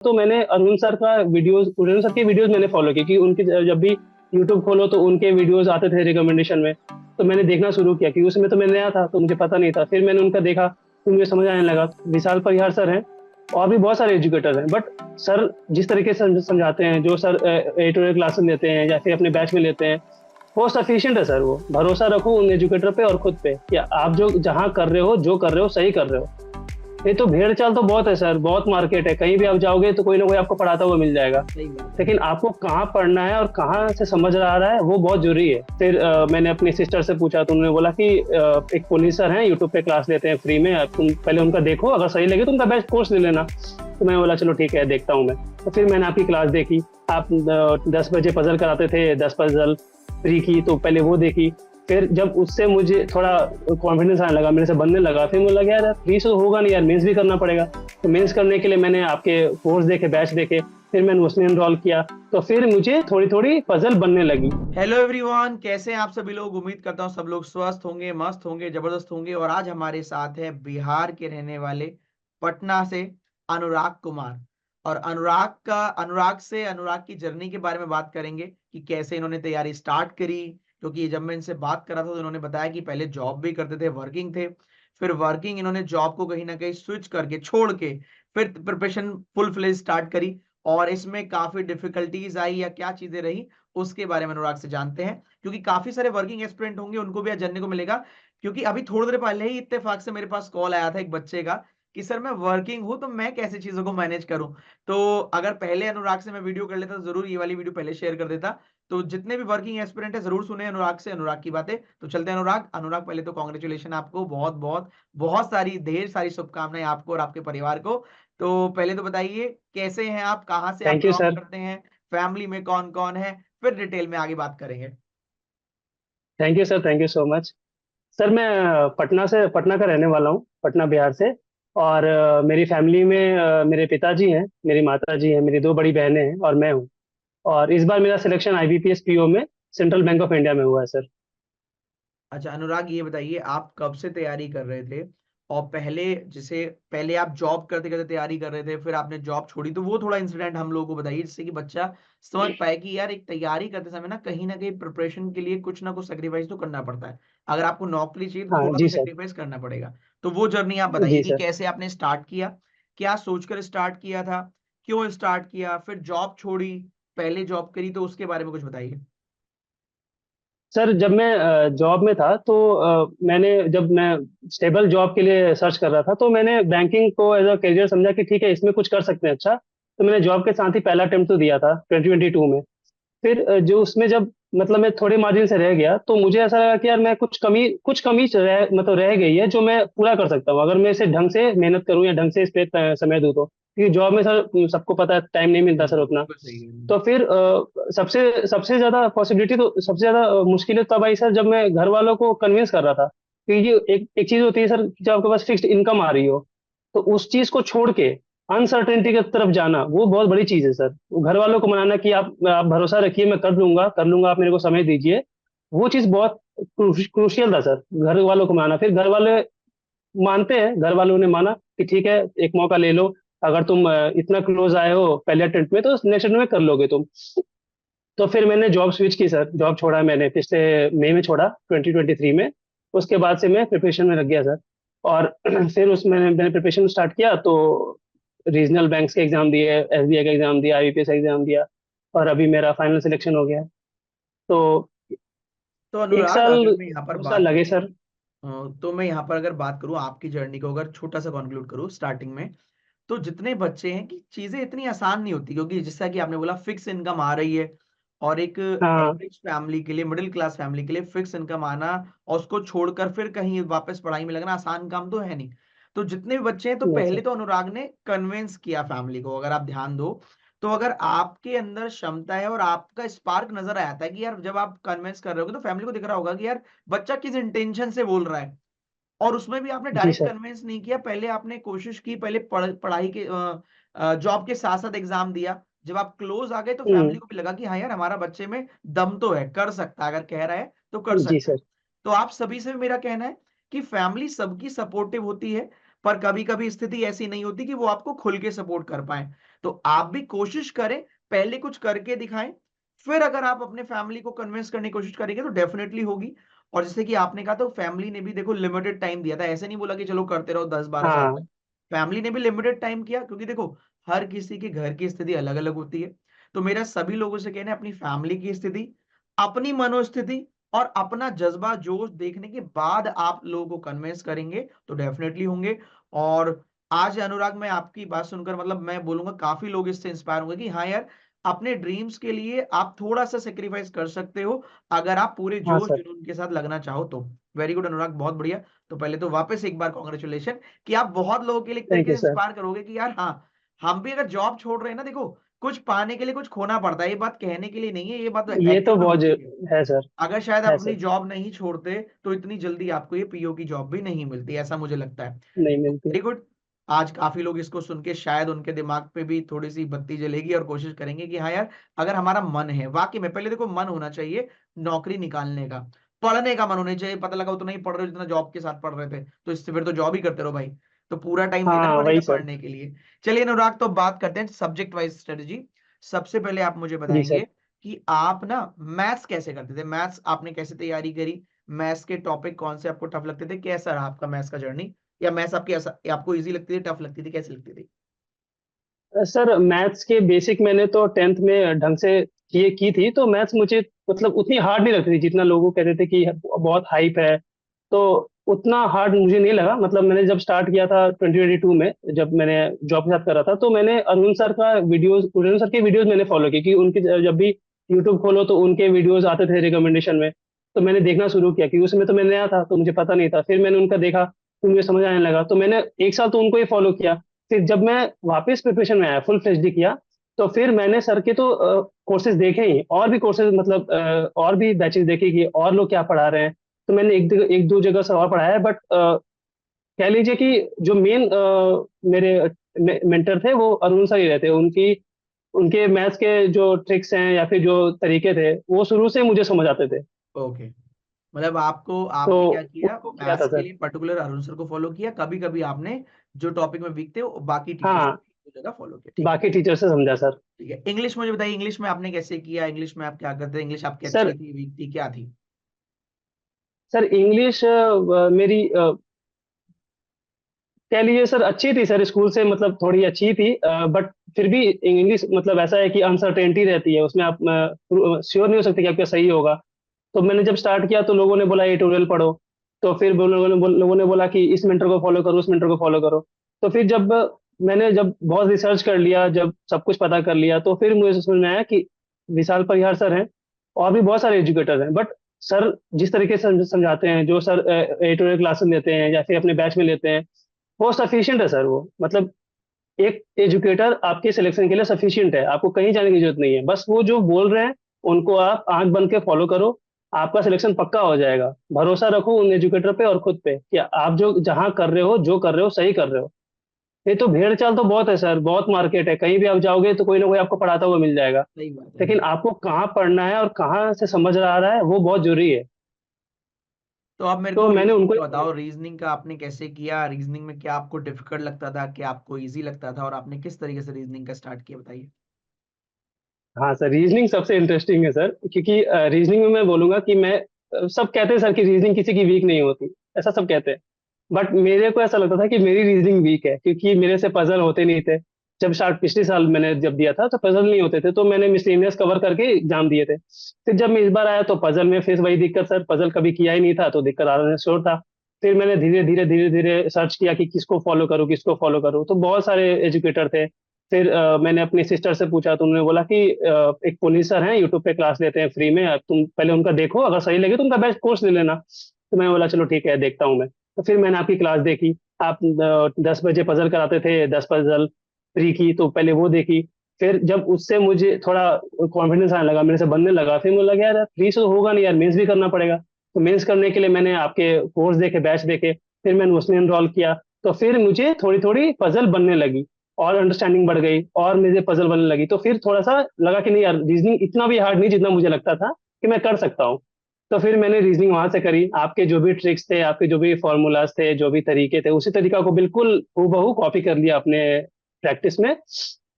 तो मैंने अरुण सर की वीडियोस मैंने फॉलो की, क्योंकि उनकी जब भी यूट्यूब खोलो तो उनके वीडियोस आते थे रिकमेंडेशन में। तो मैंने देखना शुरू किया, क्योंकि उसमें तो मैं नया था तो मुझे पता नहीं था। फिर मैंने उनका देखा तो मुझे समझ आने लगा। विशाल परिहार सर हैं, और भी बहुत सारे एजुकेटर हैं, बट सर जिस तरीके से समझाते हैं, जो सर एडिटोरियल क्लासेस लेते हैं या फिर अपने बैच में लेते हैं, वो सफिशिएंट है सर। वो भरोसा रखो उन एजुकेटर पे और खुद पे कि आप जो जहाँ कर रहे हो, जो कर रहे हो, सही कर रहे हो। नहीं तो भेड़ चाल तो बहुत है सर, बहुत मार्केट है। कहीं भी आप जाओगे तो कोई ना कोई आपको पढ़ाता हुआ मिल जाएगा। सही बात है। लेकिन आपको कहाँ पढ़ना है और कहाँ से समझ आ रहा है, वो बहुत जरूरी है। फिर मैंने अपनी सिस्टर से पूछा तो उन्होंने बोला कि एक पुनीत सर हैं, यूट्यूब पे क्लास लेते हैं फ्री में, तुम पहले उनका देखो, अगर सही लगे तो उनका बेस्ट कोर्स ले लेना। तो मैंने बोला चलो ठीक है, देखता हूँ मैं। तो फिर मैंने आपकी क्लास देखी। आप 10 बजे पजल कराते थे, 10 पजल फ्री की, तो पहले वो देखी। फिर जब उससे मुझे थोड़ा कॉन्फिडेंस आने लगा, मेरे से बनने लगा, फिर मुझे लगा यार फ्री से तो होगा नहीं यार, मेंस भी करना पड़ेगा। तो मेंस करने के लिए मैंने आपके कोर्स देखे, बैच देखे, फिर मैंने उसमें एनरोल किया। तो फिर मुझे थोड़ी थोड़ी पजल बनने लगी। हेलो एवरीवन, कैसे हैं आप सभी लोग। उम्मीद करता हूँ सब लोग स्वस्थ होंगे, मस्त होंगे, जबरदस्त होंगे। और आज हमारे साथ है बिहार के रहने वाले, पटना से अनुराग कुमार। और अनुराग की जर्नी के बारे में बात करेंगे कि कैसे इन्होंने तैयारी स्टार्ट करी। क्योंकि जब मैं इनसे बात कर रहा था तो इन्होंने बताया कि पहले जॉब भी करते थे, वर्किंग थे। फिर वर्किंग इन्होंने जॉब को कहीं ना कहीं स्विच करके छोड़ के फिर प्रिपरेशन फुल फ्लेज स्टार्ट करी। और इसमें काफी डिफिकल्टीज आई या क्या चीजें रही, उसके बारे में अनुराग से जानते हैं। क्योंकि काफी सारे वर्किंग एस्पिरेंट होंगे, उनको भी आज जानने को मिलेगा। क्योंकि अभी थोड़ी देर पहले ही इत्तेफाक से मेरे पास कॉल आया था एक बच्चे का कि सर मैं वर्किंग हूं तो मैं कैसे चीजों को मैनेज करूं। तो अगर पहले अनुराग से मैं वीडियो कर लेता तो जरूर ये वाली वीडियो पहले शेयर कर देता। तो जितने भी वर्किंग एस्पिरेंट है जरूर सुने अनुराग से, अनुराग की बातें। तो चलते हैं अनुराग पहले तो कॉन्ग्रेचुलेशन आपको, बहुत बहुत बहुत सारी ढेर सारी शुभकामनाएं आपको और आपके परिवार को। तो पहले तो बताइए कैसे हैं आप, कहाँ से आप थैंक यू बिलोंग सर। करते हैं, फैमिली में कौन कौन है, फिर डिटेल में आगे बात करेंगे। Thank you sir, thank you so much. Sir मैं पटना का रहने वाला हूँ, पटना बिहार से। और मेरी फैमिली में मेरे पिताजी हैं, मेरी माता जी हैं, मेरी दो बड़ी बहनें हैं और मैं हूँ। और इस बार मेरा सिलेक्शन आईबीपीएस पीओ में सेंट्रल बैंक ऑफ इंडिया में हुआ है सर। अच्छा अनुराग, ये बताइए आप कब से तैयारी कर रहे थे। और पहले जैसे पहले आप जॉब करते करते तैयारी कर रहे थे, फिर आपने जॉब छोड़ी, तो वो थोड़ा इंसिडेंट हम लोगों को बताइए जिससे कि बच्चा समझ पाए कि यार एक तैयारी करते समय ना कहीं प्रिपरेशन के लिए कुछ ना कुछ सेक्रीफाइस तो करना पड़ता है। अगर आपको नौकरी चाहिए तो हाँ थोड़ा तो जी सर। सेक्रीफाइस करना पड़ेगा। तो वो जर्नी आप बताइए जी कि सर। कैसे आपने स्टार्ट किया, क्या सोचकर स्टार्ट किया था, क्यों स्टार्ट किया, फिर जॉब छोड़ी, पहले जॉब करी, तो उसके बारे में कुछ बताइए। सर जब मैं जॉब में था तो जब मैं स्टेबल जॉब के लिए सर्च कर रहा था, तो मैंने बैंकिंग को एज अ करियर समझा कि ठीक है, इसमें कुछ कर सकते हैं अच्छा। तो मैंने जॉब के साथ ही पहला अटेम्प्ट तो दिया था 2022 में। फिर जो उसमें जब मतलब मैं थोड़े मार्जिन से रह गया, तो मुझे ऐसा लगा कि यार मैं कुछ कमी रह गई है, जो मैं पूरा कर सकता हूँ अगर मैं इसे ढंग से मेहनत करूँ या ढंग से इस पे समय दूँ तो। क्योंकि जॉब में सर सबको पता है टाइम नहीं मिलता सर उतना। बिल्कुल सही है। तो फिर सबसे सबसे ज्यादा पॉसिबिलिटी तो सबसे ज्यादा मुश्किलें तब आई सर, जब मैं घर वालों को कन्विंस कर रहा था। क्योंकि ये एक एक चीज होती है सर, जब आपके पास फिक्स्ड इनकम आ रही हो, तो उस चीज को छोड़ के अनसर्टेनिटी की तरफ जाना, वो बहुत बड़ी चीज है सर। वो घर वालों को मनाना कि आप भरोसा रखिए, मैं कर लूंगा, आप मेरे को समय दीजिए। वो चीज बहुत क्रूशियल था सर, घर वालों को मनाना। फिर घर वाले मानते हैं, घर वालों ने माना कि ठीक है, एक मौका ले लो। अगर तुम इतना क्लोज आए हो पहले अटेम्प्ट में, तो नेक्स्ट अटेम्प्ट में कर लोगे तुम। तो फिर मैंने जॉब स्विच की सर, जॉब छोड़ा मैंने पिछले मई में छोड़ा, 2023 में। उसके बाद से मैं प्रिपरेशन में लग गया सर। और फिर उसमें मैंने प्रिपरेशन स्टार्ट किया, तो रीजनल बैंक्स के एग्जाम दिए, एसबीआई का एग्जाम दिया, आईबीपीएस का एग्जाम दिया। और अभी मेरा फाइनल सिलेक्शन हो गया है। तो तो एक अनुराग साल अगर मैं यहाँ पर 2 साल बात लगे करूँ, सर। तो मैं यहाँ पर अगर बात करूँ आपकी जर्नी को, अगर छोटा सा कंक्लूड करूँ स्टार्टिंग में, तो जितने बच्चे हैं कि चीजें इतनी आसान नहीं होती। क्योंकि जैसा कि आपने बोला फिक्स इनकम आ रही है, और एक हाँ एवरेज फैमिली के लिए, मिडिल क्लास फैमिली के लिए फिक्स इनकम आना और उसको छोड़कर फिर कहीं वापस पढ़ाई में लगना आसान काम तो है नहीं। तो जितने भी बच्चे हैं, तो नहीं पहले सर। तो अनुराग ने कन्विंस किया फैमिली को, अगर आप ध्यान दो। तो अगर आपके अंदर क्षमता है और आपका स्पार्क नजर आया था कि यार जब आप कन्विंस कर रहे होगे तो फैमिली को दिख रहा होगा कि यार बच्चा किस इंटेंशन से बोल रहा है। और उसमें भी आपने जी डायरेक्ट सर। कन्विंस नहीं किया, पहले आपने कोशिश की, पहले पढ़ाई के जॉब के साथ साथ एग्जाम दिया। जब आप क्लोज आ गए तो फैमिली हम्म। को भी लगा कि हाँ यार हमारा बच्चे में दम तो है, कर सकता है, अगर कह रहा है तो कर जी सकता है। सर। तो आप सभी से मेरा कहना है कि फैमिली सबकी सपोर्टिव होती है, पर कभी कभी स्थिति ऐसी नहीं होती कि वो आपको खुल के सपोर्ट कर पाए। तो आप भी कोशिश करें, पहले कुछ करके दिखाएं, फिर अगर आप अपने फैमिली को कन्विंस करने की कोशिश करेंगे तो डेफिनेटली होगी। और जैसे कि आपने कहा, तो फैमिली ने भी देखो लिमिटेड टाइम दिया था, ऐसे नहीं बोला कि चलो करते रहो 10-12 साल तक। हाँ। फैमिली ने भी लिमिटेड टाइम किया, क्योंकि देखो हर किसी के घर की स्थिति अलग अलग होती है। तो मेरा सभी लोगों से कहना है, अपनी फैमिली की स्थिति, अपनी मनोस्थिति और अपना जज्बा जोश देखने के बाद आप लोगों को कन्विंस करेंगे तो डेफिनेटली होंगे। और आज अनुराग, मैं आपकी बात सुनकर मतलब मैं बोलूंगा काफी लोग इससे इंस्पायर होंगे कि हाँ यार, अपने ड्रीम्स के लिए आप थोड़ा सा सेक्रीफाइस कर सकते हो अगर आप पूरे हाँ जोश सर। जुनून के साथ लगना चाहो तो। वेरी गुड अनुराग, बहुत बढ़िया। तो पहले तो वापस एक बार कॉन्ग्रेचुलेशन कि आप बहुत लोगों के लिए एक थैंक तरीके यू से सर। इंस्पायर करोगे कि यार हाँ, हम भी अगर जॉब छोड़ रहे हैं ना, देखो कुछ पाने के लिए कुछ खोना पड़ता है, ये बात कहने के लिए नहीं है, ये बात ये तो एक्चुअल में बहुत होती है। है सर। अगर शायद आप है अपनी सर। जॉब नहीं छोड़ते तो इतनी जल्दी आपको ये पीओ की जॉब भी नहीं मिलती, ऐसा मुझे लगता है। नहीं मिलती। Very good. आज काफी लोग इसको सुन के शायद उनके दिमाग पे भी थोड़ी सी बत्ती जलेगी और कोशिश करेंगे कि हाँ यार, अगर हमारा मन है वाकई में, पहले देखो मन होना चाहिए नौकरी निकालने का, पढ़ने का मन होना चाहिए। पता लगा उतना ही पढ़ रहे हो जितना जॉब के साथ पढ़ रहे थे, तो इससे फिर तो जॉब ही करते रहो भाई। तो पूरा टाइम देना हाँ पड़ेगा वही सर। पढ़ने के लिए। चलिए अनुराग, तो बात करते हैं सब्जेक्ट वाइज स्ट्रेटेजी। सबसे पहले आप मुझे जी बताएंगे सर। कि आप ना मैथ्स कैसे करते थे, मैथ्स आपने कैसे तैयारी करी, मैथ्स के टॉपिक कौन से आपको टफ लगते थे, कैसा रहा आपका मैथ्स का जर्नी, या मैथ्स आपकी आपको इजी लगती थी, टफ लगती थी, कैसी लगती थी? सर मैथ्स के बेसिक मैंने तो टेंथ में ढंग से ये की थी, तो मैथ्स मुझे मतलब उतनी हार्ड नहीं लगती थी जितना लोगों कहते थे कि बहुत हाइप है। तो उतना हार्ड मुझे नहीं लगा। मतलब मैंने जब स्टार्ट किया था 2022 में, जब मैंने जॉब के साथ करा था, तो मैंने अरुण सर के वीडियोस मैंने फॉलो किए कि उनके जब भी यूट्यूब खोलो तो उनके वीडियोस आते थे रिकमेंडेशन में। तो मैंने देखना शुरू किया कि उसमें तो मैं नया था तो मुझे पता नहीं था। फिर मैंने उनका देखा तो मुझे समझ आने लगा, तो मैंने एक साल तो उनको ही फॉलो किया। फिर जब मैं वापस प्रिपरेशन में आया, फुल फ्लेज्ड किया, तो फिर मैंने सर के तो कोर्सेज देखे ही, और भी कोर्सेज मतलब और भी बैचेस देखे कि और लोग क्या पढ़ा रहे हैं। तो मैंने एक दो जगह से और पढ़ाया है, बट कह लीजिए कि जो मेन मेरे मेंटर थे वो अरुण सर ही रहते। उनकी उनके मैथ्स के जो ट्रिक्स हैं या फिर जो तरीके थे वो शुरू से मुझे समझ आते थे। ओके, मतलब आपको, तो आपने क्या किया, उनको किया था मैथ्स के सर। लिए पर्टिकुलर अरुण सर को फॉलो किया, कभी कभी आपने जो टॉपिक में वीक थे वो बाकी टीचर्स हाँ, को जगह फॉलो किया, ठीक है। बाकी टीचर से समझा सर। ठीक है, इंग्लिश मुझे बताइए, इंग्लिश में आपने कैसे किया, इंग्लिश में आप क्या करते थे, इंग्लिश आपकी सर अच्छी थी, वीक थी, क्या थी? सर इंग्लिश मेरी कह लीजिए सर अच्छी थी सर, स्कूल से मतलब थोड़ी अच्छी थी, बट फिर भी इंग्लिश मतलब ऐसा है कि अनसर्टेनिटी रहती है उसमें, आप श्योर नहीं हो सकते कि आपका सही होगा। तो मैंने जब स्टार्ट किया तो लोगों ने बोला ये ट्यूटोरियल पढ़ो। तो फिर वो लोगों ने बोला कि इस मेंटर को फॉलो करो, उस मेंटर को फॉलो करो। तो फिर जब मैंने जब बहुत रिसर्च कर लिया, जब सब कुछ पता कर लिया, तो फिर मुझे समझ में आया कि विशाल परिहार सर हैं और भी बहुत सारे एजुकेटर हैं, बट सर जिस तरीके से समझाते हैं, जो सर एडिटोरियल क्लासेस लेते हैं या फिर अपने बैच में लेते हैं, वो सफिशियंट है सर। वो मतलब एक एजुकेटर आपके सिलेक्शन के लिए सफिशियंट है, आपको कहीं जाने की जरूरत नहीं है। बस वो जो बोल रहे हैं उनको आप आंख बंद के फॉलो करो, आपका सिलेक्शन पक्का हो जाएगा। भरोसा रखो उन एजुकेटर पे और खुद पे कि आप जो जहां कर रहे हो, जो कर रहे हो, सही कर रहे हो। ये तो भेड़ चाल तो बहुत है सर, बहुत मार्केट है, कहीं भी आप जाओगे तो कोई ना कोई आपको पढ़ाता हुआ मिल जाएगा। सही बात है। लेकिन आपको कहाँ पढ़ना है और कहाँ से समझ आ रहा है वो बहुत जरूरी है। तो आप मेरे तो को मैंने रीजनिंग उनको ही का फॉलो बताओ, किया। रीजनिंग का आपने कैसे किया, रीजनिंग में क्या आपको डिफिकल्ट लगता था, क्या आपको इजी लगता था, और आपने किस तरीके से रीजनिंग का स्टार्ट किया, बताइए। हाँ सर, रीजनिंग सबसे इंटरेस्टिंग है सर, क्योंकि रीजनिंग में मैं बोलूंगा कि मैं सब कहते हैं सर कि रीजनिंग किसी की वीक नहीं होती, ऐसा सब कहते हैं। बट मेरे को ऐसा लगता था कि मेरी रीजनिंग वीक है, क्योंकि मेरे से पजल होते नहीं थे। जब स्टार्ट पिछले साल मैंने जब दिया था तो पजल नहीं होते थे, तो मैंने मिसलेनियस कवर करके एग्जाम दिए थे। फिर जब मैं इस बार आया तो पजल में फिर वही दिक्कत सर, पजल कभी किया ही नहीं था तो दिक्कत आना श्योर था। फिर मैंने धीरे धीरे सर्च किया कि किसको फॉलो करूँ, किसको फॉलो करूँ, तो बहुत सारे एजुकेटर थे। फिर मैंने अपनी सिस्टर से पूछा तो उन्होंने बोला कि एक पुनीत सर हैं, यूट्यूब पे क्लास लेते हैं फ्री में, तुम पहले उनका देखो, अगर सही लगे तो उनका बेस्ट कोर्स ले लेना। तो मैंने बोला चलो ठीक है, देखता हूँ मैं। तो फिर मैंने आपकी क्लास देखी। आप 10 बजे पजल कराते थे, 10 पजल फ्री की, तो पहले वो देखी। फिर जब उससे मुझे थोड़ा कॉन्फिडेंस आने लगा, मेरे से बनने लगा, फिर मुझे लगा यार फ्री से तो होगा नहीं यार, मेंस भी करना पड़ेगा। तो मेंस करने के लिए मैंने आपके कोर्स देखे, बैच देखे, फिर मैंने उसमें एनरोल किया। तो फिर मुझे थोड़ी थोड़ी पजल बनने लगी और अंडरस्टैंडिंग बढ़ गई और मुझे पजल बनने लगी। तो फिर थोड़ा सा लगा कि नहीं यार, रीजनिंग इतना भी हार्ड नहीं जितना मुझे लगता था कि मैं कर सकता हूँ। तो फिर मैंने रीजनिंग वहां से करी, आपके जो भी ट्रिक्स थे, आपके जो भी फॉर्मूलाज थे, जो भी तरीके थे, उसी तरीका को बिल्कुल हूबहू कॉपी कर लिया अपने प्रैक्टिस में,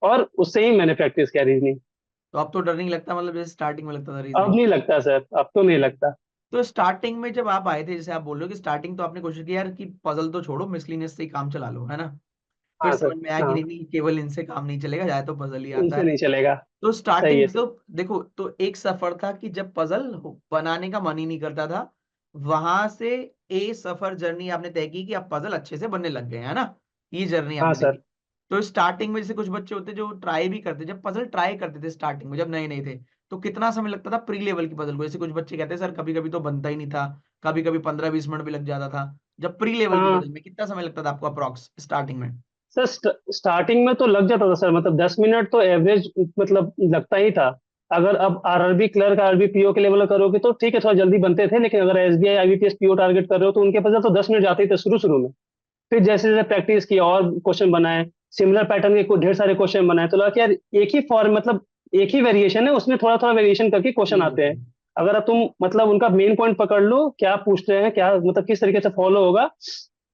और उससे ही मैंने प्रैक्टिस किया रीजनिंग। तो अब तो डर नहीं लगता, मतलब जैसे स्टार्टिंग में लगता था अब रीजनिंग? नहीं लगता सर, अब तो नहीं लगता। तो स्टार्टिंग में जब आप आए थे, जैसे आप बोल रहे हो कि स्टार्टिंग तो आपने कोशिश की यार कि पजल तो छोड़ो, मिसलिनियस से ही काम चला लो, है ना? फिर हाँ सर। समझ में आया कि हाँ, नहीं नहीं, केवल इनसे काम नहीं चलेगा, जाए तो पजल ही आता इनसे है। नहीं चलेगा। तो सही है स्टार्टिंग सर। तो देखो, तो एक सफर था कि जब पजल बनाने का मन ही नहीं करता था, वहां से ए सफर जर्नी आपने तय की कि अब पजल अच्छे से बनने लग गए, है ना? ये जर्नी हाँ आपने सर। देखी। तो स्टार्टिंग में जैसे कुछ बच्चे होते जो ट्राई भी करते, जब पजल ट्राई करते थे स्टार्टिंग में, जब नए नए थे, तो कितना समय लगता था प्री लेवल की पजल को? जैसे कुछ बच्चे कहते हैं सर कभी कभी तो बनता ही नहीं था, कभी कभी 15-20 मिनट भी लग जाता था। जब प्री लेवल की हाँ पजल में कितना समय लगता था आपको अप्रोक्स स्टार्टिंग में? सर, स्टार्टिंग में तो लग जाता था सर, मतलब 10 मिनट तो एवरेज मतलब लगता ही था। अगर अब आरआरबी क्लर्क, आरबी पीओ के लेवल करोगे तो ठीक है, थोड़ा जल्दी बनते थे, लेकिन अगर एसबीआई आईबीपीएस पीओ टारगेट कर रहे हो तो उनके पास तो 10 मिनट जाते ही थे शुरू शुरू में। फिर जैसे जैसे प्रैक्टिस की और क्वेश्चन बनाए, सिमिलर पैटर्न के ढेर सारे क्वेश्चन बनाए, तो लगा कि यार एक ही फॉर्म, मतलब एक ही वेरिएशन है, उसमें थोड़ा थोड़ा वेरिएशन करके क्वेश्चन बिल्कुल आते हैं। सही। अगर अब तुम मतलब उनका मेन पॉइंट पकड़ लो, क्या पूछ रहे हैं, क्या मतलब किस तरीके से फॉलो होगा,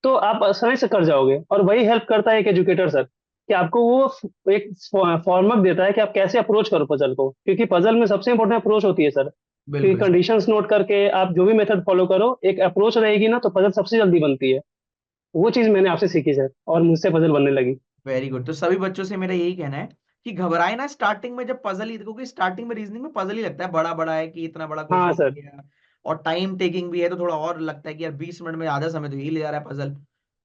तो आप आसानी से कर जाओगे। और वही हेल्प करता है एक एजुकेटर सर, कि आपको वो एक फॉर्मवर्क देता है कि आप कैसे अप्रोच करो पजल को, क्योंकि पजल में सबसे इंपॉर्टेंट अप्रोच होती है सर। क्योंकि बिल्कुल सही। कंडीशंस नोट करके आप जो भी मेथड फॉलो करो, एक अप्रोच रहेगी ना, तो पजल सबसे जल्दी बनती है। वो चीज मैंने आपसे सीखी सर, और मुझसे पजल बनने लगी। Very good. तो सभी बच्चों से मेरा यही कहना है कि घबराए ना स्टार्टिंग में, जब पजल ही, क्योंकि स्टार्टिंग में रीजनिंग में पजल ही लगता है, बड़ा बड़ा है कि इतना बड़ा हाँ क्वेश्चन आ सर। गया, और टाइम टेकिंग भी है, तो थोड़ा और लगता है कि यार 20 मिनट में आधा समय तो यही ले जा रहा है पजल।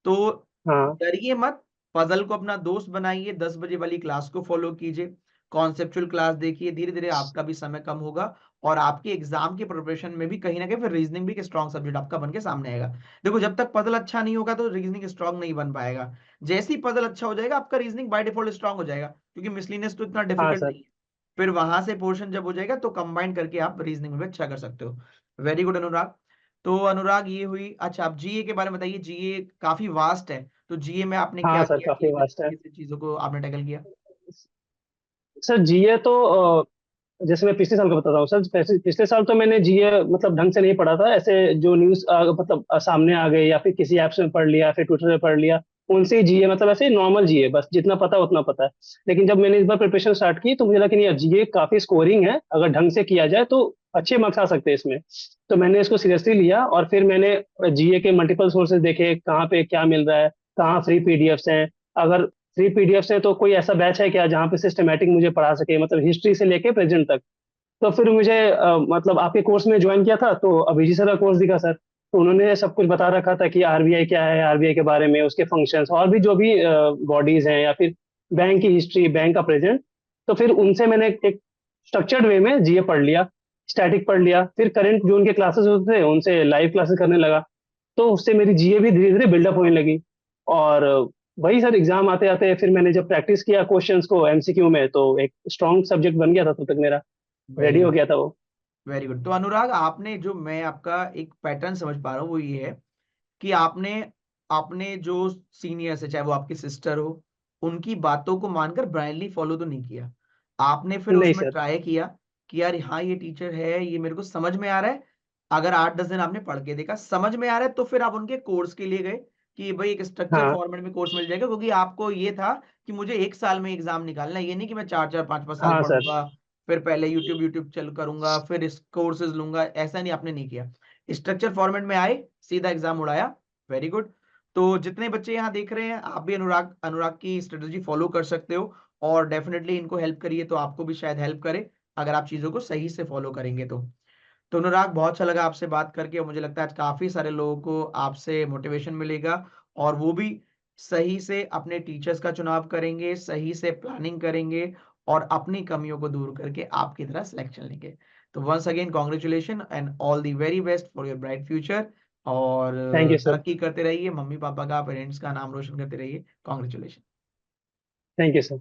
तो हाँ डरिए मत, पजल को अपना दोस्त बनाइए, 10 बजे वाली क्लास को फॉलो कीजिए, कॉन्सेप्चुअल क्लास देखिए, धीरे धीरे आपका भी समय कम होगा, और आपके एग्जाम की प्रिपरेशन में भी कहीं ना कहीं फिर रीजनिंग भी एक स्ट्रॉन्ग सब्जेक्ट आपका बन के सामने आएगा। देखो, जब तक पजल अच्छा नहीं होगा तो रीजनिंग स्ट्रॉन्ग नहीं बन पाएगा। जैसे ही पजल अच्छा हो जाएगा, आपका रीजनिंग बाय डिफॉल्ट स्ट्रांग हो जाएगा, क्योंकि मिसलिनियस तो इतना हाँ डिफिकल्ट सर। नहीं है। फिर वहां से पोर्शन जब हो जाएगा तो कंबाइन करके आप रीजनिंग में भी अच्छा कर सकते हो। वेरी गुड अनुराग। तो अनुराग, ये हुई। अच्छा, आप जीए के बारे में बताइए, जीए काफी वास्ट है, तो जीए में आपने हाँ क्या सर, किया, काफी किस वास्ट है। तरीके से चीजों को आपने टैकल किया? सर जीए तो जैसे मैं पिछले साल का बताता हूँ सर, पिछले साल तो मैंने जीए मतलब ढंग से नहीं पढ़ा था, ऐसे जो न्यूज मतलब सामने आ गए, या फिर किसी ऐप्स में पढ़ लिया, फिर ट्विटर पे पढ़ लिया, उनसे ही जीए, मतलब ऐसे नॉर्मल जीए, बस जितना पता उतना पता है। लेकिन जब मैंने इस बार प्रिपरेशन स्टार्ट की तो मुझे लगा कि नहीं यार, जीए काफी स्कोरिंग है, अगर ढंग से किया जाए तो अच्छे मार्क्स आ सकते हैं इसमें। तो मैंने इसको सीरियसली लिया, और फिर मैंने जीए के मल्टीपल सोर्सेज देखे, कहाँ पे क्या मिल रहा है, कहाँ फ्री पीडीएफ्स हैं। अगर फ्री पीडीएफ से तो कोई ऐसा बैच है क्या जहाँ पे सिस्टमेटिक मुझे पढ़ा सके, मतलब हिस्ट्री से लेके प्रेजेंट तक। तो फिर मुझे मतलब आपके कोर्स में ज्वाइन किया था, तो अभिजीत सर का कोर्स दिखा सर, तो उन्होंने सब कुछ बता रखा था कि आरबीआई क्या है, आरबीआई के बारे में, उसके फंक्शंस, और भी जो भी बॉडीज हैं, या फिर बैंक की हिस्ट्री, बैंक का प्रेजेंट। तो फिर उनसे मैंने एक स्ट्रक्चर्ड वे में जीए पढ़ लिया, स्टैटिक पढ़ लिया, फिर करंट जो उनके क्लासेस होते थे उनसे लाइव क्लासेस करने लगा। तो उससे मेरी जीए भी धीरे धीरे बिल्डअप होने लगी। और वही सर, एग्जाम आते आते फिर मैंने जब प्रैक्टिस किया क्वेश्चंस को एमसीक्यू में, तो एक स्ट्रॉन्ग सब्जेक्ट बन गया था तब तक मेरा, वेरी रेडी हो गुड। गया था वो। Very good. तो अनुराग, आपने जो, मैं आपका एक पैटर्न समझ पा रहा हूँ वो ये है कि आपने आपने जो सीनियर्स है, चाहे वो आपकी सिस्टर हो, उनकी बातों को मानकर ब्लाइंडली फॉलो तो नहीं किया। आपने फिर नहीं उसमें सर। ट्राई किया कि यार हाँ, ये टीचर है, ये मेरे को समझ में आ रहा है। अगर 8-10 दिन आपने पढ़ के देखा, समझ में आ रहा है, तो फिर आप उनके कोर्स के लिए गए कि भाई एक स्ट्रक्चर हाँ। फॉर्मेट में कोर्स मिल जाएगा, क्योंकि आपको ये था कि मुझे 1 साल में एग्जाम निकालना है, ये नहीं कि मैं 4-4 5-5 साल हाँ सर। पढ़ूंगा, फिर पहले यूट्यूब यूट्यूब चल करूंगा, फिर इस कोर्सेज लूंगा। ऐसा नहीं, आपने नहीं किया। स्ट्रक्चर फॉर्मेट में आए, सीधा एग्जाम उड़ाया। Very good. तो जितने बच्चे यहाँ देख रहे हैं, आप भी अनुराग अनुराग की स्ट्रेटजी फॉलो कर सकते हो, और डेफिनेटली इनको हेल्प करिए, तो आपको भी शायद हेल्प करे, अगर आप चीजों को सही से फॉलो करेंगे तो अनुराग, बहुत अच्छा लगा आपसे बात करके, और मुझे लगता है आज काफी सारे लोगों को आपसे मोटिवेशन मिलेगा, और वो भी सही से अपने टीचर्स का चुनाव करेंगे, सही से प्लानिंग करेंगे, और अपनी कमियों को दूर करके आपकी तरह सिलेक्शन लेंगे। तो once again congratulation and all the very best for your bright future. और थैंक यू सर। तरक्की करते रहिए, मम्मी पापा का, पेरेंट्स का नाम रोशन करते रहिए। कॉन्ग्रेचुलेशन। Thank you sir.